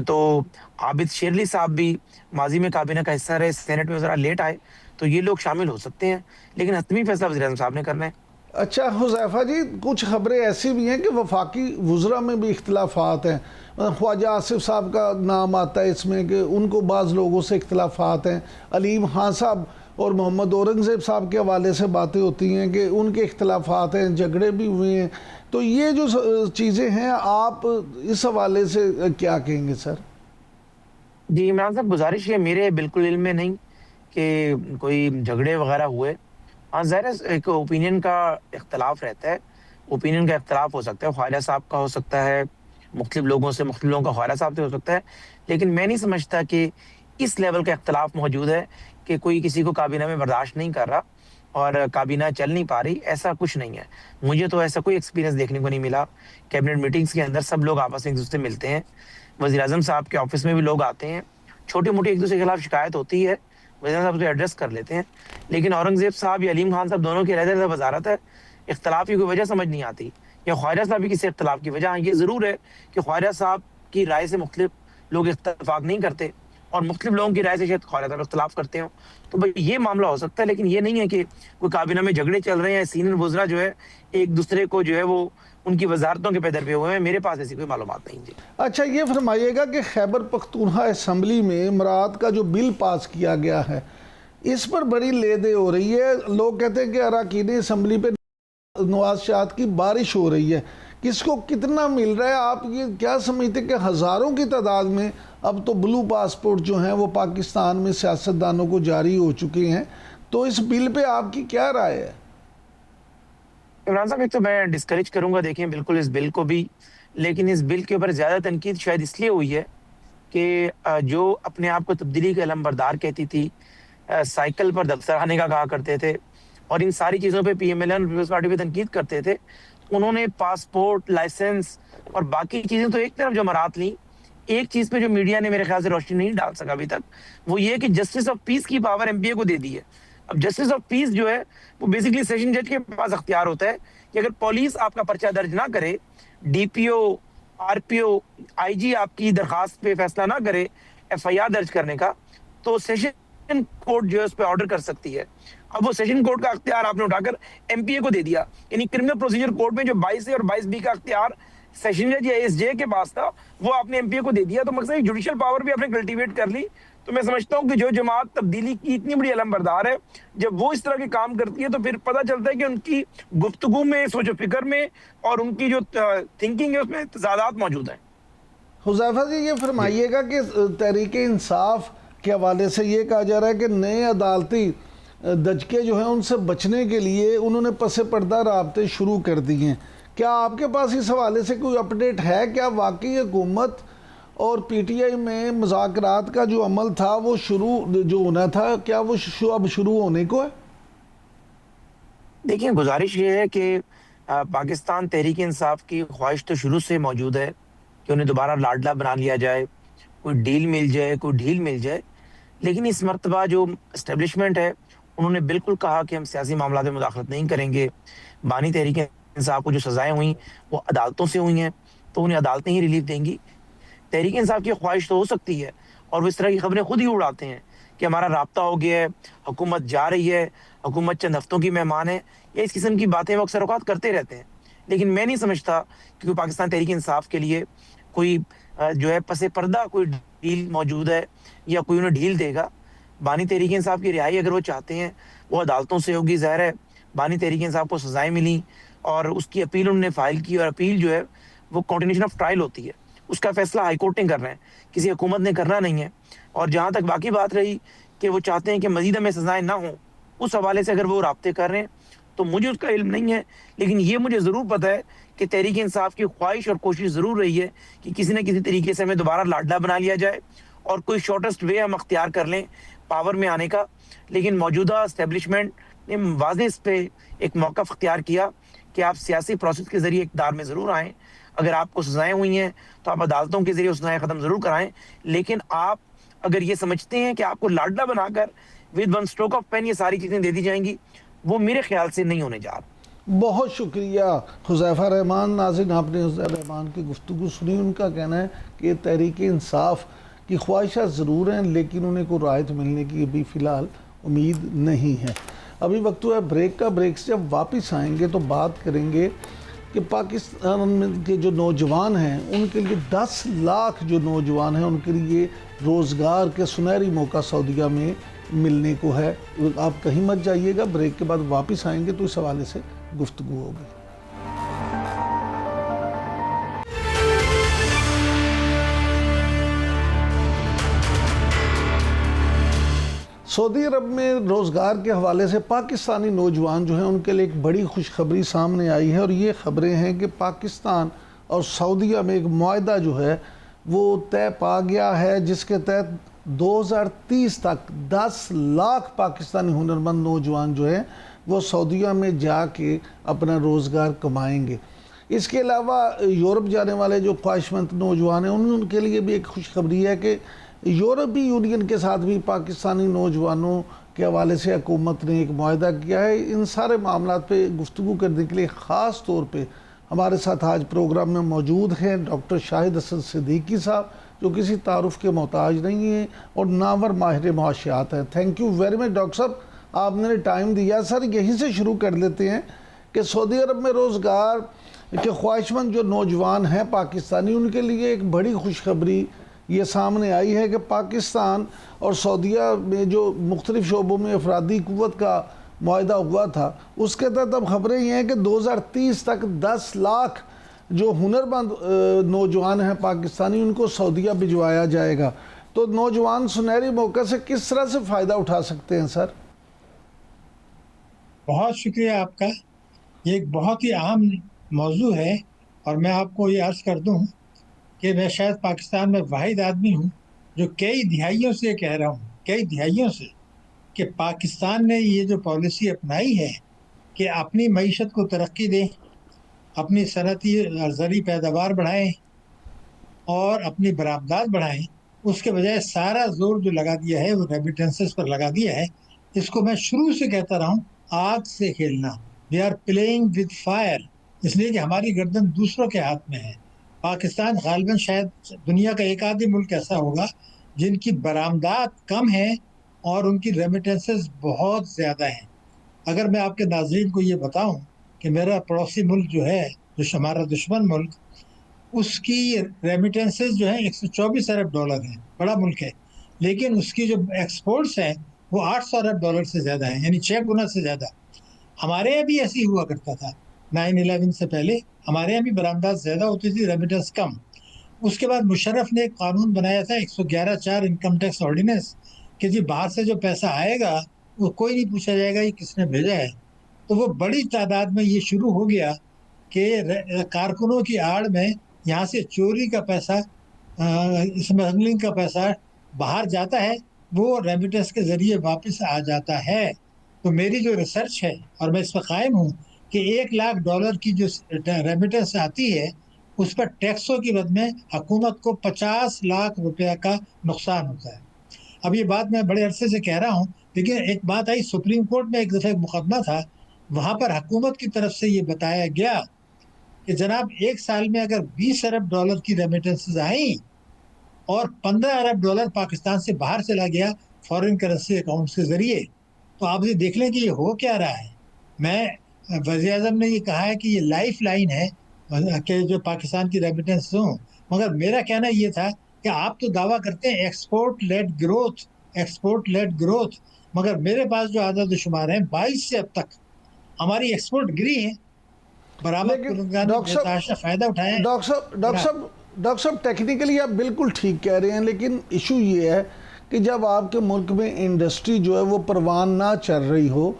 तो आबिद शेरली साहब भी माज़ी में काबीना का हिस्सा रहे, सेनेट में ज़रा लेट आए, तो ये लोग शामिल हो सकते हैं, लेकिन हतमी फैसला वज़ीर-ए-आज़म साहब ने करना है। अच्छा हुज़ैफ़ा जी, कुछ खबरें ऐसी भी हैं कि वफाकी वुज़रा में भी इख्तिलाफ़ात हैं। ख्वाजा आसिफ साहब का नाम आता है इसमें कि उनको बाज़ लोगों से इख्तिलाफ़ात हैं। अलीम खान साहब और मोहम्मद औरंगज़ेब साहब के हवाले से बातें होती हैं कि उनके इख्तिलाफ़ात हैं, झगड़े भी हुए हैं। तो ये जो चीज़ें हैं, आप इस हवाले से क्या कहेंगे सर? जी, इमरान साहब, गुज़ारिश है, मेरे बिल्कुल इल्म में नहीं कि कोई झगड़े वग़ैरह हुए। हाँ, ज़ाहिर है एक ओपिनियन का इख्तिलाफ़ रहता है, ओपिनियन का इख्तिलाफ़ हो सकता है, ख्वाजा साहब का हो सकता है, मुख्तलिफ़ लोगों से मुख्तलिफ़ लोगों का ख्वाजा साहब से हो सकता है, लेकिन मैं नहीं समझता कि इस लेवल का इख्तिलाफ़ मौजूद है कि कोई किसी को काबीना में बर्दाश्त नहीं कर रहा और काबीना चल नहीं पा रही, ऐसा कुछ नहीं है। मुझे तो ऐसा कोई एक्सपीरियंस देखने को नहीं मिला। कैबिनेट मीटिंग्स के अंदर सब लोग आपस में एक-दूसरे से मिलते हैं, वज़ीर-ए-आज़म साहब के ऑफ़िस में भी लोग आते हैं, छोटी-मोटी एक-दूसरे के खिलाफ शिकायत होती है, वज़ीर साहब उसे एड्रेस कर लेते हैं। लेकिन औरंगज़ेब साहब या अलीम खान साहब दोनों की अलग-अलग वज़ारत है, इख्तिलाफ़ की कोई वजह समझ नहीं आती, या ख्वाजा साहब की किसी इख्तिलाफ़ की वजह। हाँ, ये ज़रूर है कि ख्वाजा साहब की राय से मुख्तलिफ़ लोग इत्तेफ़ाक नहीं करते और मुख्तलिफ़ लोगों की राय से शायद ख्वाजा साहब इख्तिलाफ़ करते हों। तो भई ये मामला हो सकता है, लेकिन ये नहीं है कि कोई काबीना में झगड़े चल रहे हैं, सीनियर वज़रा जो है एक-दूसरे को जो है वो उनकी वज़ारतों के पैदर पे हुए हैं। मेरे पास ऐसी कोई मालूमात नहीं। जी। अच्छा, ये फरमाइएगा कि खैबर पख्तूनख्वा असम्बली में इमरात का जो बिल पास किया गया है, इस पर बड़ी ले-दे हो रही है। लोग कहते हैं कि अरकान असम्बली पे नवाज शरीफ की बारिश हो रही है। किसको कितना मिल रहा है? आप ये क्या समझते हैं कि हज़ारों की तादाद में अब तो ब्लू पासपोर्ट जो हैं वो पाकिस्तान में सियासतदानों को जारी हो चुके हैं, तो इस बिल पे आपकी क्या राय है? इमरान साहब, एक तो मैं डिस्करेज करूँगा, देखें, बिल्कुल इस बिल को भी, लेकिन इस बिल के ऊपर ज़्यादा तनकीद शायद इसलिए हुई है कि जो अपने आप को तब्दीली के अलमबरदार कहती थी, साइकिल पर दफ्तर आने का कहा करते थे और इन सारी चीज़ों पे पीएमएल पीपल्स पार्टी पे तनकीद करते थे, उन्होंने पासपोर्ट, लाइसेंस और बाकी चीज़ें तो एक तरफ जमरात लीं। एक चीज़ पे जो मीडिया ने मेरे ख्याल से रोशनी नहीं डाल सका अभी तक, वो ये है कि जस्टिस ऑफ पीस की पावर एमपीए को दे दी है। अब जस्टिस ऑफ पीस जो है, वो बेसिकली सेशन जज के पास अख्तियार होता है कि अगर पुलिस आपका पर्चा दर्ज ना करे, डीपीओ, आरपीओ, आईजी आपकी दरखास्त पे फैसला ना करे एफआईआर दर्ज करने का, तो सेशन कोर्ट जो है उस पर ऑर्डर कर सकती है। अब वो सेशन कोर्ट का अख्तियार आपने उठाकर एमपीए को दे दिया, यानी क्रिमिनल प्रोसीजर कोर्ट में जो 22A और 22B का अख्तियार सेशन जज या एसजे के पास था, वो आपने एमपीए को दे दिया। तो मकसद जुडिशियल पावर भी आपने कल्टीवेट कर ली। तो मैं समझता हूँ कि जो जमात तब्दीली की इतनी बड़ी अलमबरदार है, जब वो इस तरह के काम करती है तो फिर पता चलता है कि उनकी गुफ्तगू में, सोचो फिक्र में और उनकी जो थिंकिंग है उसमें तजादात मौजूद हैं। हुज़ैफ़ा जी, ये फरमाइएगा कि तहरीक इंसाफ के हवाले से ये कहा जा रहा है कि नए अदालती दचके जो हैं उनसे बचने के लिए उन्होंने पसे पर्दा राब्ते शुरू कर दिए हैं। क्या आपके पास इस हवाले से कोई अपडेट है? क्या वाकई हुकूमत और पीटीआई में मुज़ाकरात का जो अमल था वो शुरू जो होना था, क्या वो अब शुरू होने को है? देखिए, गुजारिश ये है कि पाकिस्तान तहरीक इंसाफ की ख्वाहिश तो शुरू से मौजूद है कि उन्हें दोबारा लाडला बना लिया जाए, कोई डील मिल जाए, कोई ढील मिल जाए। लेकिन इस मर्तबा जो एस्टेब्लिशमेंट है, उन्होंने बिल्कुल कहा कि हम सियासी मामलात में मुदाखलत नहीं करेंगे। बानी तहरीक इंसाफ को जो सज़ाएँ हुई, वो अदालतों से हुई हैं, तो उन्हें अदालतें ही रिलीफ देंगी। तहरीक इंसाफ की ख्वाहिश तो हो सकती है और वो इस तरह की खबरें खुद ही उड़ाते हैं कि हमारा राब्ता हो गया है, हुकूमत जा रही है, हुकूमत चंद हफ्तों की मेहमान है, या इस किस्म की बातें वो अक्सर औक़ात करते रहते हैं। लेकिन मैं नहीं समझता कि कोई पाकिस्तान तहरीक इंसाफ के लिए कोई जो है पसे पर्दा कोई डील मौजूद है या कोई उन्हें ढील देगा। बानी तहरीक इंसाफ की रिहाई अगर वो चाहते हैं, वो अदालतों से होगी। ज़ाहिर है, बानी तहरीक इंसाफ को सज़ाएँ मिली और उसकी अपील उन्होंने फ़ाइल की, और अपील जो है वो कंटिन्यूएशन ऑफ ट्रायल होती है। उसका फैसला हाई कोर्ट ने करना है, किसी हुकूमत ने करना नहीं है। और जहाँ तक बाकी बात रही कि वो चाहते हैं कि मज़ीद हमें सज़ाएँ ना हों, उस हवाले से अगर वो राब्ते कर रहे हैं, तो मुझे उसका इल्म नहीं है। लेकिन ये मुझे ज़रूर पता है कि तहरीक इंसाफ की ख्वाहिश और कोशिश ज़रूर रही है कि किसी न किसी तरीके से हमें दोबारा लाडला बना लिया जाए और कोई शॉर्टेस्ट वे हम अख्तियार कर लें पावर में आने का। लेकिन मौजूदा एस्टेब्लिशमेंट ने वाज़ेह इस पे एक मौक़िफ़ अख्तियार किया कि आप सियासी प्रोसेस के ज़रिए इक़्तिदार में ज़रूर आएँ। अगर आपको सज़ाएँ हुई हैं, तो आप अदालतों के ज़रिए सज़ाएँ ख़त्म ज़रूर कराएँ। लेकिन आप अगर ये समझते हैं कि आपको लाडला बनाकर with one stroke of pen ये सारी चीजें दे दी जाएंगी, वो मेरे ख्याल से नहीं होने जा रहा। बहुत शुक्रिया हुज़ैफ़ा रहमान। नाज़रीन, आपने हुज़ैफ़ा रहमान की गुफ्तगू सुनी। उनका कहना है कि तहरीक इंसाफ की ख्वाहिशात ज़रूर हैं, लेकिन उन्हें कोई राहत मिलने की अभी फ़िलहाल उम्मीद नहीं है। अभी वक्त हुआ है ब्रेक का। ब्रेक से जब वापस आएंगे तो बात करेंगे कि पाकिस्तान में के जो नौजवान हैं उनके लिए 10 लाख जो नौजवान हैं उनके लिए रोज़गार के सुनहरी मौका सऊदीया में मिलने को है। आप कहीं मत जाइएगा, ब्रेक के बाद वापस आएंगे तो इस हवाले से गुफ्तगू होगी। सऊदी अरब में रोज़गार के हवाले से पाकिस्तानी नौजवान जो हैं उनके लिए एक बड़ी खुशखबरी सामने आई है, और ये ख़बरें हैं कि पाकिस्तान और सऊदीया में एक मुआहदा जो है वो तय पा गया है, जिसके तहत 2030 तक 10 लाख पाकिस्तानी हुनरमंद नौजवान जो हैं वो सऊदीया में जाके अपना रोज़गार कमाएंगे। इसके अलावा यूरोप जाने वाले जो ख्वाहिशमंद नौजवान हैं उनके लिए भी एक खुशखबरी है कि यूरोपीय यूनियन के साथ भी पाकिस्तानी नौजवानों के हवाले से हुकूमत ने एक मुआहदा किया है। इन सारे मामलों पे गुफ्तगू करने के लिए ख़ास तौर पे हमारे साथ आज प्रोग्राम में मौजूद हैं डॉक्टर शाहिद हसन सिद्दीकी साहब, जो किसी तारुफ के मोहताज नहीं हैं और नावर माहिर मुआशियात हैं। Thank you very much doctor साहब, आपने टाइम दिया। सर, यहीं से शुरू कर लेते हैं कि सऊदी अरब में रोज़गार के ख्वाहिशमंद जो नौजवान हैं पाकिस्तानी, उनके लिए एक बड़ी खुशखबरी ये सामने आई है कि पाकिस्तान और सऊदीया में जो मुख्तलिफ शोबों में अफरादी क़ुव्वत का मुआहदा हुआ था, उसके तहत अब ख़बरें ये हैं कि 2030 तक 10 लाख जो हुनरमंद नौजवान हैं पाकिस्तानी उनको सऊदीया भिजवाया जाएगा। तो नौजवान सुनहरी मौके से किस तरह से फ़ायदा उठा सकते हैं सर? बहुत शुक्रिया आपका। ये एक बहुत ही अहम मौजू है, और मैं आपको ये अर्ज़ कर दूं कि मैं शायद पाकिस्तान में वाहिद आदमी हूं जो कई दिहाइयों से कह रहा हूं, कई दिहाइयों से, कि पाकिस्तान ने ये जो पॉलिसी अपनाई है कि अपनी मईशत को तरक्की दें, अपनी सनती ज़रूरी पैदावार बढ़ाएं और अपनी बरामदात बढ़ाएं, उसके बजाय सारा जोर जो लगा दिया है वो रेमिटेंसेस पर लगा दिया है। इसको मैं शुरू से कहता रहा हूँ, आग से खेलना। We are playing with fire, इसलिए कि हमारी गर्दन दूसरों के हाथ में है। पाकिस्तान गालिबन शायद दुनिया का एक आधी मुल्क ऐसा होगा जिनकी बरामदात कम है और उनकी रेमिटेंसेस बहुत ज़्यादा हैं। अगर मैं आपके नाज़रीन को ये बताऊं कि मेरा पड़ोसी मुल्क जो है, जो हमारा दुश्मन मुल्क, उसकी रेमिटेंसेस जो है 124 अरब डॉलर हैं, बड़ा मुल्क है, लेकिन उसकी जो एक्सपोर्ट्स हैं वो 800 अरब डॉलर से ज़्यादा है, यानी 6 गुना से ज़्यादा। हमारे यहाँ भी ऐसे ही हुआ करता था, 9/11 से पहले हमारे यहाँ भी बरामदात ज़्यादा होती थी, रेमिटेंस कम। उसके बाद मुशर्रफ ने एक कानून बनाया था 111(4) इनकम टैक्स ऑर्डिनेंस, कि जी बाहर से जो पैसा आएगा वो कोई नहीं पूछा जाएगा ये किसने भेजा है। तो वो बड़ी तादाद में ये शुरू हो गया कि कारकुनों की आड़ में यहाँ से चोरी का पैसा, स्मगलिंग का पैसा बाहर जाता है, वो रेमिटेंस के ज़रिए वापस आ जाता है। तो मेरी जो रिसर्च है, और मैं इस पर कायम हूँ, कि 1 लाख डॉलर की जो रेमिटेंस आती है उस पर टैक्सों की बद में हुकूमत को 50 लाख रुपया का नुकसान होता है। अब ये बात मैं बड़े अरसे से कह रहा हूँ, लेकिन एक बात आई, सुप्रीम कोर्ट में एक दफ़ा एक मुकदमा था, वहाँ पर हुकूमत की तरफ से ये बताया गया कि जनाब 1 साल में अगर 20 अरब डॉलर की रेमिटेंसेज आई और 15 अरब डॉलर पाकिस्तान से बाहर चला गया फॉरेन करेंसी अकाउंट्स के ज़रिए, तो आप ये देख लें कि ये हो क्या रहा है। मैं वज़ीर-ए-आज़म ने ये कहा है कि ये लाइफ लाइन है कि जो पाकिस्तान की रेमिटेंस हों, मगर मेरा कहना ये था कि आप तो दावा करते हैं export led growth, export led growth, मगर मेरे पास जो आदत शुमार है 22 से अब तक हमारी एक्सपोर्ट गिरी है। बराबर फ़ायदा उठाया। डॉक्टर साहब टेक्निकली आप बिल्कुल ठीक कह रहे हैं, लेकिन इशू ये है कि जब आपके मुल्क में इंडस्ट्री जो है वो परवान ना चल रही हो,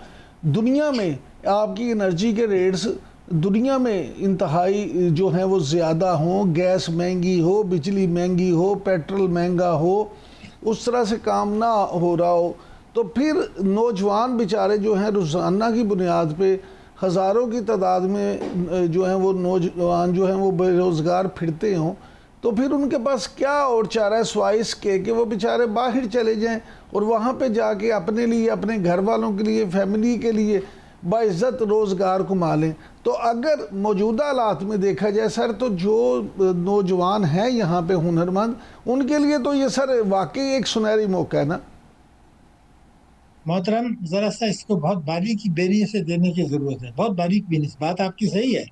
दुनिया में आपकी एनर्जी के रेट्स दुनिया में इंतहाई जो हैं वो ज़्यादा हों, गैस महंगी हो, बिजली महंगी हो, पेट्रोल महंगा हो, उस तरह से काम ना हो रहा हो, तो फिर नौजवान बेचारे जो हैं रोज़ाना की बुनियाद पे हज़ारों की तादाद में जो हैं वो नौजवान जो हैं वो बेरोज़गार फिरते हों, तो फिर उनके पास क्या और चारा है स्वाइस इसके कि वो बेचारे बाहर चले जाएं और वहाँ पे जाके अपने लिए, अपने घर वालों के लिए, फैमिली के लिए बाइज्जत रोज़गार कमा लें। तो अगर मौजूदा हालात में देखा जाए सर, तो जो नौजवान हैं यहाँ पे हुनरमंद, उनके लिए तो ये सर वाकई एक सुनहरी मौका है ना। मोहतरम, जरा सा इसको बहुत बारीकी बेनी से देने की जरूरत है, बहुत बारीक बेनी से। बात आपकी सही है,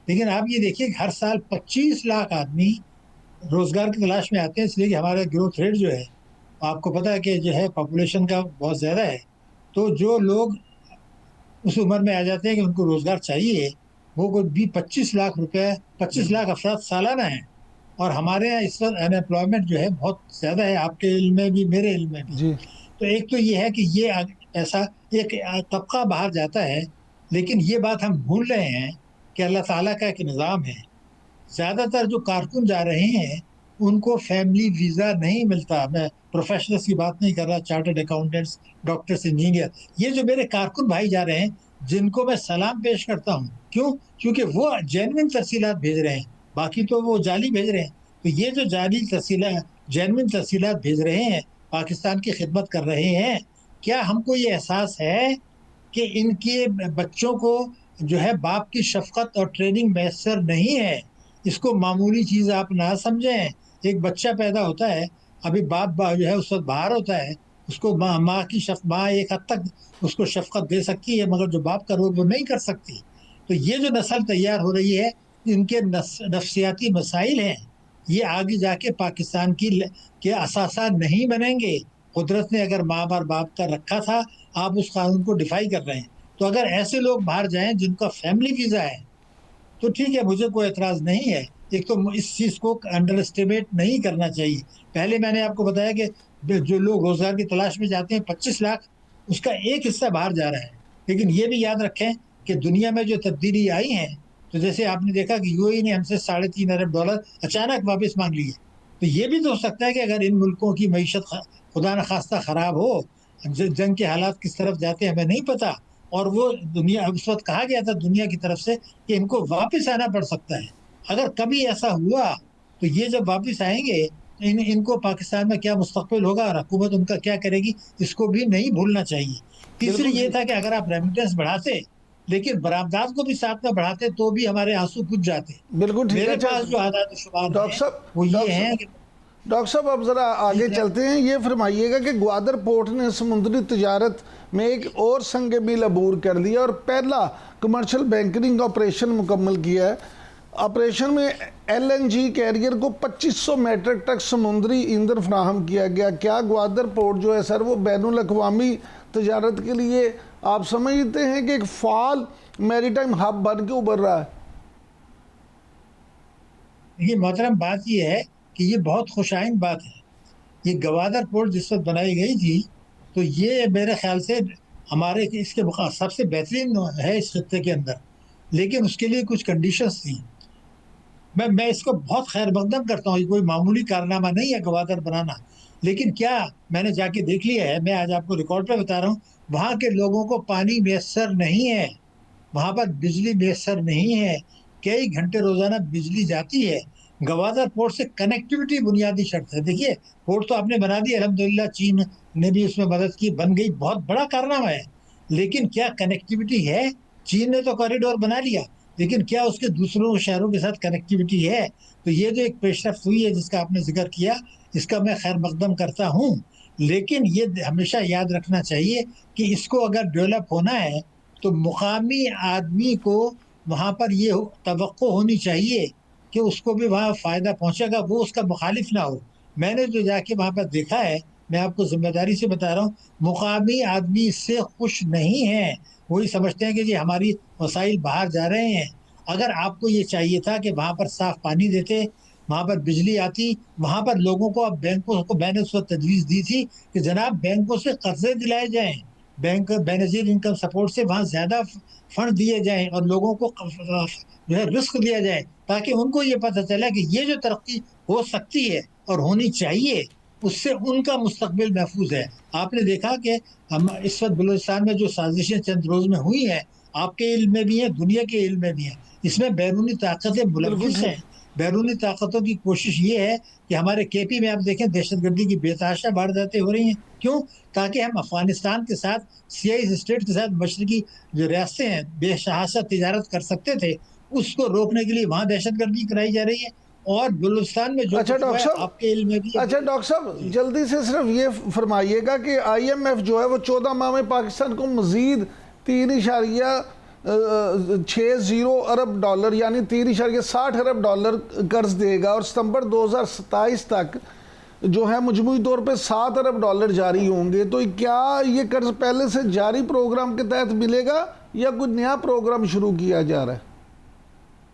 लेकिन आप ये देखिए हर साल 25 लाख आदमी रोजगार की तलाश में आते हैं, इसलिए कि हमारा ग्रोथ रेट जो है, आपको पता है कि जो है पॉपुलेशन का बहुत ज़्यादा है। तो जो लोग उस उम्र में आ जाते हैं कि उनको रोजगार चाहिए, वो कोई भी 25 लाख अफराद सालाना है। और हमारे यहाँ इस वक्त अनएम्प्लॉयमेंट जो है बहुत ज़्यादा है, आपके इल्म में भी मेरे इल्म में भी। जी तो एक तो ये है कि ये ऐसा एक तबका बाहर जाता है, लेकिन ये बात हम भूल रहे हैं कि अल्लाह ताला का एक निज़ाम है। ज़्यादातर जो कारकुन जा रहे हैं उनको फैमिली वीज़ा नहीं मिलता। मैं प्रोफेशनल्स की बात नहीं कर रहा, चार्टर्ड अकाउंटेंट्स, डॉक्टर्स, इंजीनियर। ये जो मेरे कारकुन भाई जा रहे हैं, जिनको मैं सलाम पेश करता हूँ, क्यों? क्योंकि वो जेन्युइन तरसीलात भेज रहे हैं, बाकी तो वो जाली भेज रहे हैं। तो ये जो जाली तरसीलात, जेन्युइन तरसीलात भेज रहे हैं, पाकिस्तान की खिदमत कर रहे हैं, क्या हमको ये एहसास है कि इनके बच्चों को जो है बाप की शफकत और ट्रेनिंग मैसर नहीं है? इसको मामूली चीज़ आप ना समझें। एक बच्चा पैदा होता है, अभी बाप जो है उस वक्त बाहर होता है, उसको माँ एक हद तक उसको शफकत दे सकती है, मगर जो बाप का रोल वो नहीं कर सकती। तो ये जो नस्ल तैयार हो रही है, इनके नफ्सियाती मसाइल हैं, ये आगे जाके पाकिस्तान के असासा नहीं बनेंगे। कुदरत ने अगर माँ और बाप का रखा था, आप उस कानून को डिफाई कर रहे हैं। तो अगर ऐसे लोग बाहर जाएं जिनका फैमिली वीज़ा है, तो ठीक है, मुझे कोई एतराज़ नहीं है। एक तो इस चीज़ को अंडर एस्टिमेट नहीं करना चाहिए। पहले मैंने आपको बताया कि जो लोग रोजगार की तलाश में जाते हैं 25 लाख, उसका एक हिस्सा बाहर जा रहा है। लेकिन ये भी याद रखें कि दुनिया में जो तब्दीली आई है, तो जैसे आपने देखा कि यूएई ने हमसे $3.5 अरब अचानक वापस मांग लिए। तो ये भी तो हो सकता है कि अगर इन मुल्कों की मईशत खुदा न खास्ता ख़राब हो, जंग के हालात किस तरफ जाते हैं हमें नहीं पता, और वो दुनिया, उस वक्त कहा गया था दुनिया की तरफ से कि इनको वापस आना पड़ सकता है। अगर कभी ऐसा हुआ, तो ये जब वापस आएंगे, इनको पाकिस्तान में क्या मुस्तकबिल होगा और हुकूमत उनका क्या करेगी, इसको भी नहीं भूलना चाहिए। तीसरी ये था कि अगर आप रेमिटेंस बढ़ाते, लेकिन बरामदात को भी साथ में बढ़ाते, तो भी हमारे आंसू बुझ जाते। बिल्कुल ठीक है। मेरे पास जो आदाद शुमार डॉक्टर साहब, वो ये हैं कि डॉक्टर साहब अब ज़रा आगे चलते हैं। ये फरमाइएगा कि ग्वादर पोर्ट ने समुद्री तजारत में एक और संग मील अबूर कर लिया और पहला कमर्शियल बैंकरिंग ऑपरेशन मुकम्मल किया है। ऑपरेशन में LNG कैरियर को 2500 मैट्रिक टन समुद्री ईंधन फराहम किया गया। क्या ग्वादर पोर्ट जो है सर, वो बैनुल अक़वामी तजारत के लिए आप समझते हैं कि एक फाल मैरीटाइम हब बन के उभर रहा है? देखिए मोहतरम, बात ये है कि ये बहुत खुशाइन बात है। ये ग्वादर पोर्ट जिस वक्त बनाई गई थी, तो ये मेरे ख्याल से हमारे इसके सबसे बेहतरीन है इस खत्ते के अंदर, लेकिन उसके लिए कुछ कंडीशंस थी। मैं इसको बहुत खैर मकदम करता हूँ, ये कोई मामूली कारनामा नहीं है ग्वादर बनाना। लेकिन क्या मैंने जाके देख लिया है, मैं आज आपको रिकॉर्ड पे बता रहा हूँ, वहाँ के लोगों को पानी मैसर नहीं है, वहाँ पर बिजली मैसर नहीं है, कई घंटे रोजाना बिजली जाती है। ग्वादर पोर्ट से कनेक्टिविटी बुनियादी शर्त है। देखिए, पोर्ट तो आपने बना दी, अल्हम्दुलिल्लाह, चीन ने भी उसमें मदद की, बन गई, बहुत बड़ा कारनामा है। लेकिन क्या कनेक्टिविटी है? चीन ने तो कॉरिडोर बना लिया, लेकिन क्या उसके दूसरों शहरों के साथ कनेक्टिविटी है? तो ये जो एक पेशरफ्त हुई है जिसका आपने जिक्र किया, इसका मैं खैर मकदम करता हूँ। लेकिन ये हमेशा याद रखना चाहिए कि इसको अगर डेवलप होना है, तो मुकामी आदमी को वहाँ पर ये तवक्को होनी चाहिए कि उसको भी वहाँ फ़ायदा पहुँचेगा, वो उसका मुखालिफ ना हो। मैंने जो जाके वहाँ पर देखा है, मैं आपको जिम्मेदारी से बता रहा हूँ, मुकामी आदमी इससे खुश नहीं है। वही समझते हैं कि जी हमारी वसाइल बाहर जा रहे हैं। अगर आपको ये चाहिए था कि वहाँ पर साफ पानी देते, वहाँ पर बिजली आती, वहाँ पर लोगों को, अब बैंकों को मैंने उस वक्त तजवीज़ दी थी कि जनाब बैंकों से कर्जे दिलाए जाएं, बैंक बेनजीर इनकम सपोर्ट से वहाँ ज़्यादा फंड दिए जाएं और लोगों को जो है रिस्क दिया जाए, ताकि उनको ये पता चला कि ये जो तरक्की हो सकती है और होनी चाहिए, उससे उनका मुस्तकबिल महफूज है। आपने देखा कि हम इस वक्त बलूचिस्तान में जो साजिशें चंद रोज़ में हुई हैं, आपके इल्म में भी हैं, दुनिया के इल्म में भी हैं, इसमें बैरूनी ताकतें मुलव्विस हैं। बैरूनी ताकतों की कोशिश ये है कि हमारे केपी में आप देखें दहशतगर्दी की बेतहाशा वारदातें हो रही हैं। क्यों? ताकि हम अफगानिस्तान के साथ, सीआई स्टेट के साथ मशरकी जो रियासतें हैं बेशहासा तिजारत कर सकते थे, उसको रोकने के लिए वहाँ दहशतगर्दी कराई जा रही है। और बलूचिस्तान में जो अच्छा कुछ हुआ डॉक्टर है, साहब, आपके इल्म में भी अच्छा डॉक्टर साहब, जल्दी से सिर्फ ये फरमाइएगा कि आईएमएफ जो है वो 14 माह में पाकिस्तान को मजीद 3.60 अरब डॉलर यानी 3.60 अरब डॉलर कर्ज देगा और सितंबर 2027 तक जो है मजमूई तौर पे 7 अरब डॉलर जारी होंगे। तो क्या ये कर्ज पहले से जारी प्रोग्राम के तहत मिलेगा या कोई नया प्रोग्राम शुरू किया जा रहा है?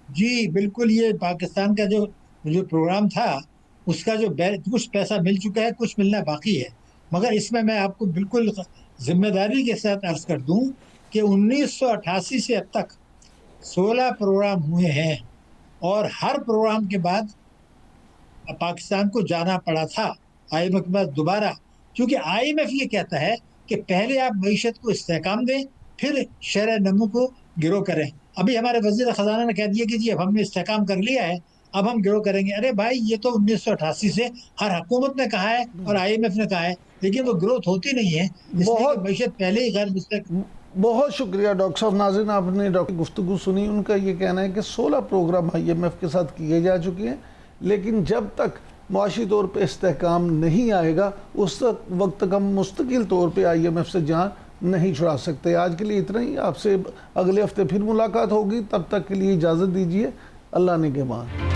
जी बिल्कुल, ये पाकिस्तान का जो जो प्रोग्राम था उसका जो कुछ पैसा मिल चुका है, कुछ मिलना बाकी है। मगर इसमें मैं आपको बिल्कुल जिम्मेदारी के साथ अर्ज कर दूं कि 1988 से अब तक 16 प्रोग्राम हुए हैं और हर प्रोग्राम के बाद पाकिस्तान को जाना पड़ा था आईएमएफ के पास दोबारा, क्योंकि आईएमएफ ये कहता है कि पहले आप मईशत को इस्तेहकाम दें, फिर शरह नमू को गिरो करें। अभी हमारे वजीर खजाना ने कह दिया कि जी अब हमने इस्तेहकाम कर लिया है, अब हम गिरो करेंगे। अरे भाई, ये तो 1988 से हर हुकूमत ने कहा है और आईएमएफ ने कहा है, लेकिन वो ग्रोथ होती नहीं है, इसलिए कि मईशत पहले ही गैर मुस्तहकम। बहुत शुक्रिया डॉक्टर साहब। नाज़रीन, आपने डॉक्टर गुफ्तगू सुनी। उनका ये कहना है कि 16 प्रोग्राम आईएमएफ के साथ किए जा चुके हैं, लेकिन जब तक मुआशी तौर पे इस्तेहकाम नहीं आएगा उस वक्त तक हम मुस्तकिल तौर पे आईएमएफ से जान नहीं छुड़ा सकते। आज के लिए इतना ही। आपसे अगले हफ्ते फिर मुलाकात होगी, तब तक के लिए इजाज़त दीजिए। अल्लाह ने के मान।